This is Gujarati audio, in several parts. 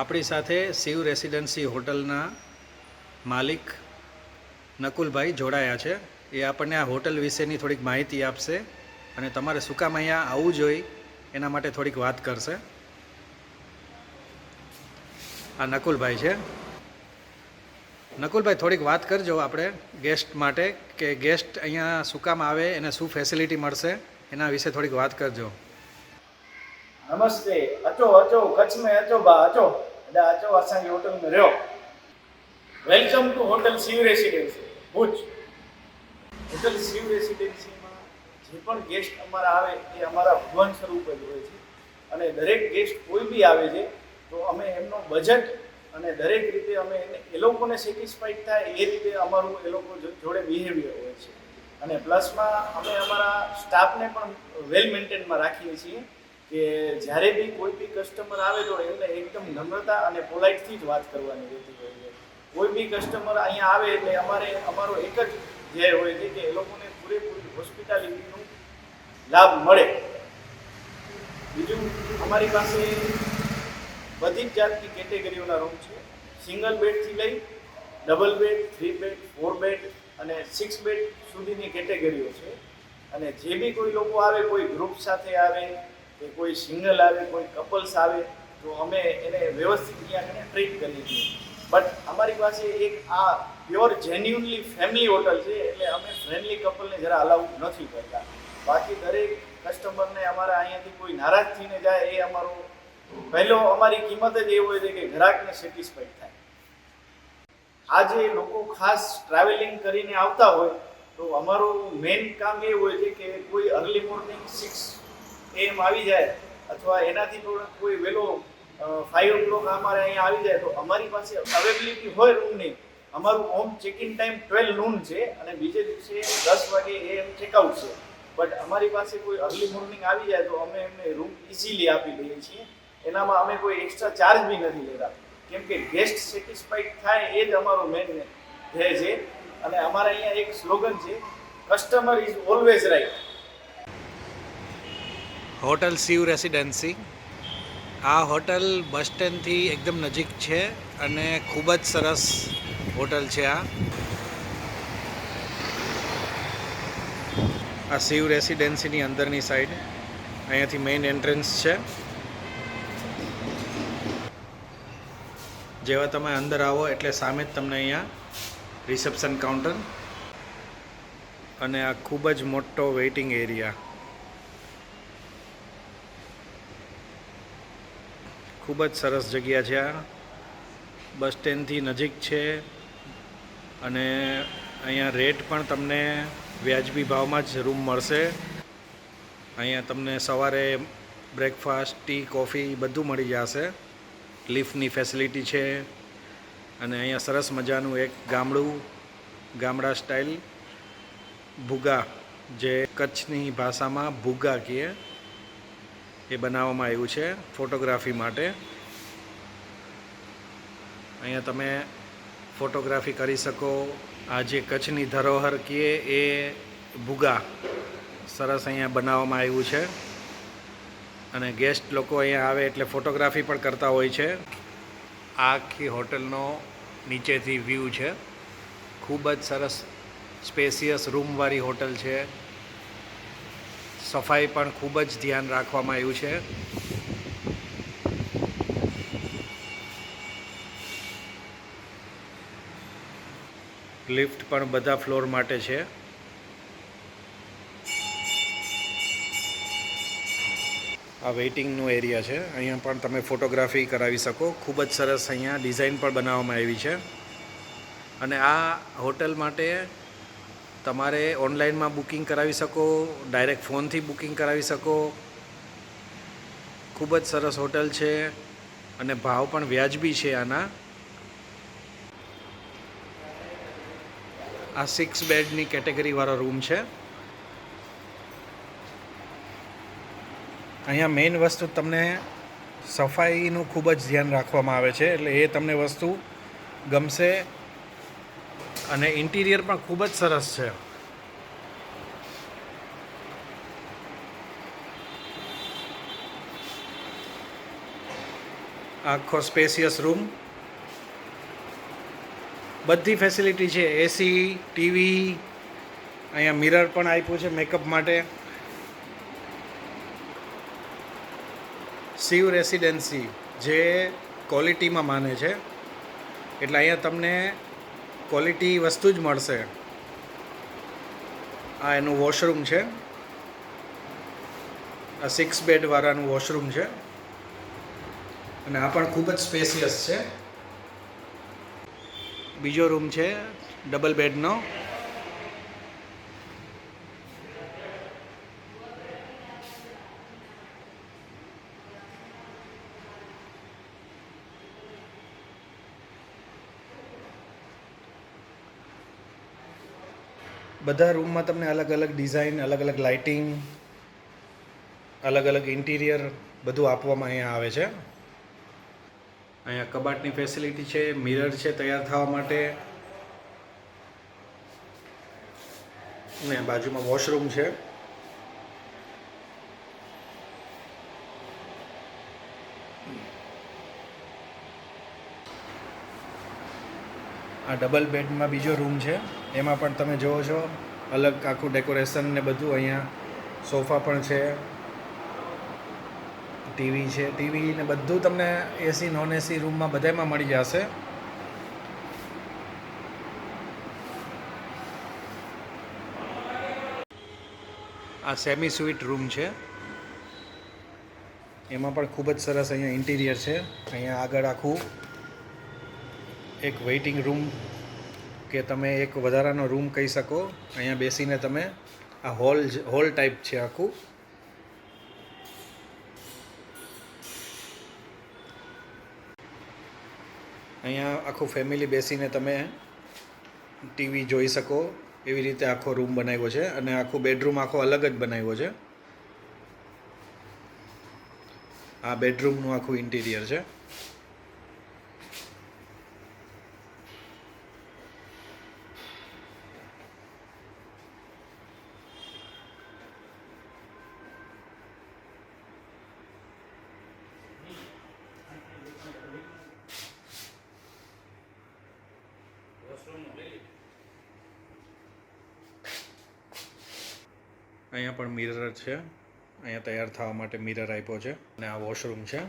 આપણી સાથે શિવ રેસિડેન્સી હોટલના માલિક નકુલભાઈ જોડાયા છે. એ આપણને આ હોટલ વિશેની થોડીક માહિતી આપશે અને તમારે શું કામ અહીંયા આવવું જોઈએ એના માટે થોડીક વાત કરશે. આ નકુલભાઈ છે. નકુલભાઈ, થોડીક વાત કરજો આપણે ગેસ્ટ માટે કે ગેસ્ટ અહીંયા શું કામ આવે એને શું ફેસિલિટી મળશે એના વિશે થોડીક વાત કરજો. नमस्ते. अचो अचो कच्छ में अचो बा अचो एडा अचो असांजी होटल में रहो. Welcome to hotel Shiv residency Bhuj. Hotel Shiv residency में જે પણ ગેસ્ટ અમારા આવે એ અમારા ભગવાન સ્વરૂપ જ હોય છે અને દરેક ગેસ્ટ કોઈ બી આવે છે તો અમે એમનો બજેટ અને દરેક રીતે અમે એ લોકોને સેટિસ્ફાઈડ થાય એ રીતે અમારું એ લોકો જોડે બિહેવિયર હોય છે અને પ્લસમાં અમે અમારા સ્ટાફને પણ વેલ મેન્ટેનમાં રાખીએ છીએ કે જ્યારે બી કોઈ બી કસ્ટમર આવે તો એમને એકદમ નમ્રતા અને પોલાઇટથી જ વાત કરવાની રહેતી હોય છે. કોઈ બી કસ્ટમર અહીંયા આવે એટલે અમારો એક જ ધ્યેય હોય છે કે એ લોકોને પૂરેપૂરી હોસ્પિટાલિટીનો લાભ મળે. બીજું, અમારી પાસે બધી જ જાતની કેટેગરીઓના રૂમ છે. સિંગલ બેડથી લઈ ડબલ બેડ, 3 બેડ, 4 બેડ અને 6 બેડ સુધીની કેટેગરીઓ છે. અને જે બી કોઈ લોકો આવે, કોઈ ગ્રુપ સાથે આવે કે કોઈ સિંગલ આવે, કોઈ કપલ્સ આવે તો અમે એને વ્યવસ્થિત અહીંયા ટ્રીટ કરીએ છીએ. બટ અમારી પાસે એક આ પ્યોર જેન્યુઅનલી ફેમિલી હોટલ છે એટલે અમે ફ્રેન્ડલી કપલને જરા અલાઉ નથી કરતા. બાકી દરેક કસ્ટમરને અમારા અહીંયાથી કોઈ નારાજ થઈને જાય એ અમારો પહેલો અમારી કિંમત જ એ હોય છે કે ગ્રાહકને સેટિસ્ફાઈડ થાય. આજે લોકો ખાસ ટ્રાવેલિંગ કરીને આવતા હોય તો અમારું મેઇન કામ એ હોય છે કે કોઈ અર્લી મોર્નિંગ 6 AM આવી જાય અથવા એનાથી થોડો કોઈ વહેલો 5 o'clock અમારે અહીંયા આવી જાય તો અમારી પાસે અવેબિલિટી હોય રૂમની. અમારું હોમ ચેકિંગ ટાઈમ 12 noon છે અને બીજે દિવસે 10 વાગે AM ચેકઆઉટ છે. બટ અમારી પાસે કોઈ અર્લી મોર્નિંગ આવી જાય તો અમે એમને રૂમ ઇઝીલી આપી દઈએ છીએ. એનામાં અમે કોઈ એક્સ્ટ્રા ચાર્જ બી નથી લેતા કેમ કે ગેસ્ટ સેટિસ્ફાઈડ થાય એ જ અમારો મેઇન ધ્યેય છે. અને અમારા અહીંયા એક સ્લોગન છે, customer is always right. Hotel Shiv residency આ હોટલ બસ સ્ટેન્ડથી એકદમ નજીક છે અને ખૂબ જ સરસ હોટલ છે. આ શિવ રેસિડેન્સીની અંદરની સાઈડ અહીંયાથી મેઇન એન્ટ્રન્સ છે. જેવા તમે અંદર આવો એટલે સામે જ તમને અહીંયા રિસેપ્શન કાઉન્ટર અને આ ખૂબ જ મોટો વેઇટિંગ એરિયા. ખૂબ જ સરસ જગ્યા છે. આ બસ સ્ટેન્ડથી નજીક છે અને અહીંયા રેટ પણ તમને વ્યાજબી ભાવમાં જ રૂમ મળશે. અહીંયા તમને સવારે બ્રેકફાસ્ટ, ટી, કોફી બધું મળી જશે. લિફ્ટની ફેસિલિટી છે અને અહીંયા સરસ મજાનું એક ગામડા સ્ટાઇલ ભૂગા, જે કચ્છની ભાષામાં ભૂગા કહે, એ બનાવવામાં આવ્યું છે ફોટોગ્રાફી માટે. અહીંયા તમે ફોટોગ્રાફી કરી શકો. આ જે કચ્છની ધરોહર કહે એ ભૂગા સરસ અહીંયા બનાવવામાં આવ્યું છે અને ગેસ્ટ લોકો અહીંયા આવે એટલે ફોટોગ્રાફી પણ કરતા હોય છે. આ આખી હોટલનો નીચેથી વ્યૂ છે. ખૂબ જ સરસ સ્પેસિયસ રૂમવાળી હોટલ છે. સફાઈ પણ ખૂબ જ ધ્યાન રાખવામાં આવ્યું છે. લિફ્ટ પણ બધા ફ્લોર માટે છે. આ વેઇટિંગનો એરિયા છે. અહીંયા પણ તમે ફોટોગ્રાફી કરાવી શકો. ખૂબ જ સરસ અહીંયા ડિઝાઇન પણ બનાવવામાં આવી છે. અને આ હોટલ માટે તમારે ઓનલાઈનમાં બુકિંગ કરાવી શકો, ડાયરેક્ટ ફોનથી બુકિંગ કરાવી શકો. ખૂબ જ સરસ હોટલ છે અને ભાવ પણ વ્યાજબી છે આના. આ 6 બેડની કેટેગરીવાળો રૂમ છે. અહીંયા મેઇન વસ્તુ તમને સફાઈનું ખૂબ જ ધ્યાન રાખવામાં આવે છે એટલે એ તમને વસ્તુ ગમશે. અને ઇન્ટિરિયર પણ ખૂબ જ સરસ છે. આખો સ્પેસિયસ રૂમ, બધી ફેસિલિટી છે, એસી, ટીવી, અહીંયા મિરર પણ આપ્યું છે મેકઅપ માટે. શિવ રેસિડેન્સી જે ક્વોલિટીમાં માને છે, એટલે અહીંયા તમને ક્વોલિટી વસ્તુ જ મળશે. આ એનું વોશરૂમ છે, આ 6 બેડવાળાનું વોશરૂમ છે અને આ પણ ખૂબ જ સ્પેસિયસ છે. બીજો રૂમ છે ડબલ બેડનો. બધા રૂમમાં તમને અલગ અલગ ડિઝાઇન, અલગ અલગ લાઇટિંગ, અલગ અલગ ઇન્ટિરિયર બધું આપવામાં અહીંયા આવે છે. અહીંયા કબાટની ફેસિલિટી છે, મિરર છે તૈયાર થવા માટે ને બાજુમાં વોશરૂમ છે. આ ડબલ બેડમાં બીજો રૂમ છે, એમાં પણ તમે જુઓ છો અલગ આખું ડેકોરેશન ને બધું. અહીંયા સોફા પણ છે, ટીવી છે, ટીવી ને બધું તમને એસી નોન એસી રૂમમાં બધામાં મળી જશે. આ સેમી સ્વીટ રૂમ છે, એમાં પણ ખૂબ જ સરસ અહીંયા ઇન્ટિરિયર છે. અહીંયા આગળ આખું એક વેઇટિંગ રૂમ કે તમે એક વધારાનો રૂમ કહી શકો. અહીંયા બેસીને તમે આ હોલ ટાઈપ છે આખું. અહીંયા આખું ફેમિલી બેસીને તમે ટીવી જોઈ શકો એવી રીતે આખો રૂમ બનાવ્યો છે અને આખો બેડરૂમ આખો અલગ જ બનાવ્યો છે. આ બેડરૂમનું આખું ઇન્ટિરિયર છે. અહીંયા પણ મિરર છે, અહીંયા તૈયાર થવા માટે મિરર આપ્યો છે અને આ વોશરૂમ છે.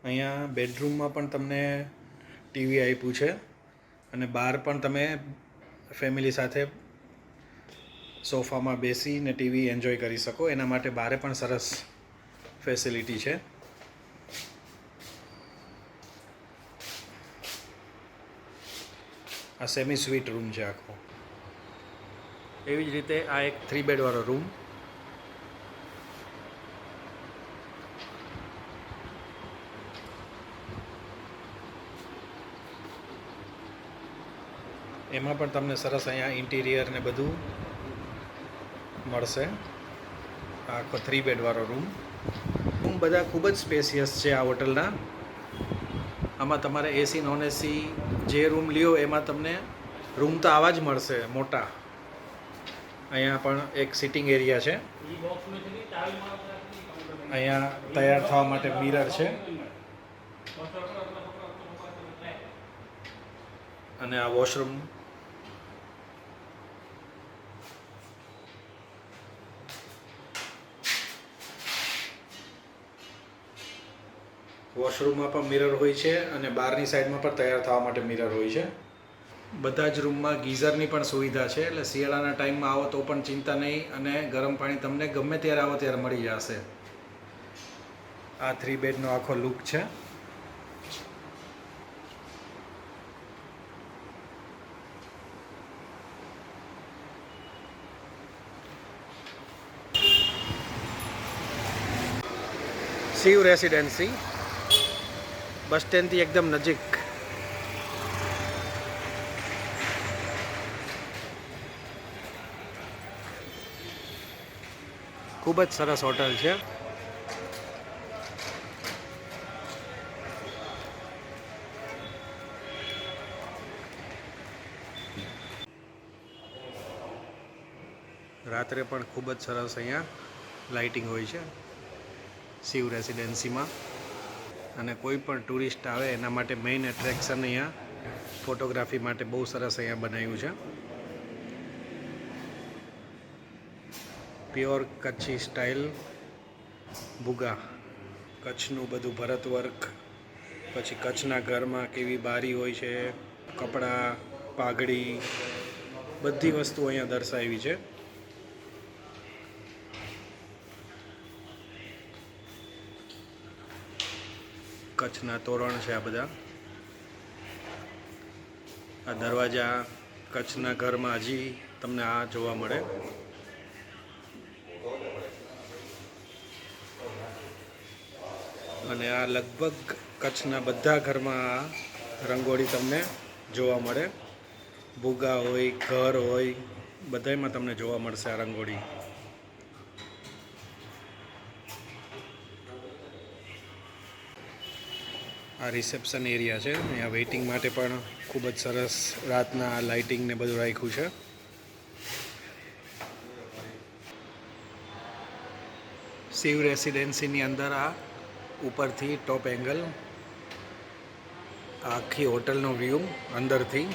અહીંયા બેડરૂમમાં પણ તમને ટીવી આપ્યું છે અને બહાર પણ તમે ફેમિલી સાથે સોફામાં બેસીને ટીવી એન્જોય કરી શકો. એના માટે બહારે પણ સરસ ફેસિલિટી છે. આ સેમી સ્વીટ રૂમ છે આખો. એવી જ રીતે આ એક 3 બેડવાળો રૂમ. એમાં પણ તમને સરસ અહીંયા ઇન્ટિરિયર ને બધું મળશે. આખો 3 બેડવાળો રૂમ બધા ખૂબ જ સ્પેસિયસ છે આ હોટલના. આમાં તમારે એસી નોન એસી જે રૂમ લ્યો એમાં તમને રૂમ તો આવા જ મળશે મોટા. અહીંયા પણ એક સિટિંગ એરિયા છે. અહીંયા તૈયાર થવા માટે મિરર છે અને આ વોશરૂમ. વોશરૂમમાં પણ મિરર હોય છે અને બહારની સાઈડમાં પણ તૈયાર થવા માટે મિરર હોય છે. બધા જ રૂમમાં ગીઝરની પણ સુવિધા છે, એટલે શિયાળાના ટાઈમમાં આવો તો પણ ચિંતા નહીં અને ગરમ પાણી તમને ગમે ત્યારે આવો ત્યારે મળી જશે. આ 3 બેડનો આખો લુક છે. શિવ રેસિડેન્સી બસ સ્ટેન્ડથી એકદમ નજીક. ખૂબ જ સરસ હોટલ છે. રાત્રે પણ ખૂબ જ સરસ અહીંયા લાઇટિંગ હોય છે શિવ રેસિડેન્સીમાં. અને કોઈ પણ ટુરિસ્ટ આવે એના માટે મેઇન એટ્રેક્શન અહીંયા ફોટોગ્રાફી માટે બહુ સરસ અહીંયા બનાવ્યું છે. પ્યોર કચ્છી સ્ટાઇલ ભૂગા, કચ્છનું બધું ભરત વર્ક, પછી કચ્છના ઘરમાં કેવી બારી હોય છે, કપડાં, પાઘડી, બધી વસ્તુ અહીંયા દર્શાવી છે. કચ્છના તોરણ છે આ બધા. આ દરવાજા કચ્છના ઘરમાં હજી તમને આ જોવા મળે. અને આ લગભગ કચ્છના બધા ઘરમાં આ રંગોળી તમને જોવા મળે. ભૂગા હોય, ઘર હોય, બધામાં તમને જોવા મળશે આ રંગોળી. આ રિસેપ્શન એરિયા છે. અહીંયા વેઇટિંગ માટે પણ ખૂબ જ સરસ રાતના લાઇટિંગ ને બધું રાખ્યું છે. શિવ રેસિડેન્સીની અંદર આ ઉપરથી ટોપ એંગલ આખી હોટલનો વ્યૂ અંદરથી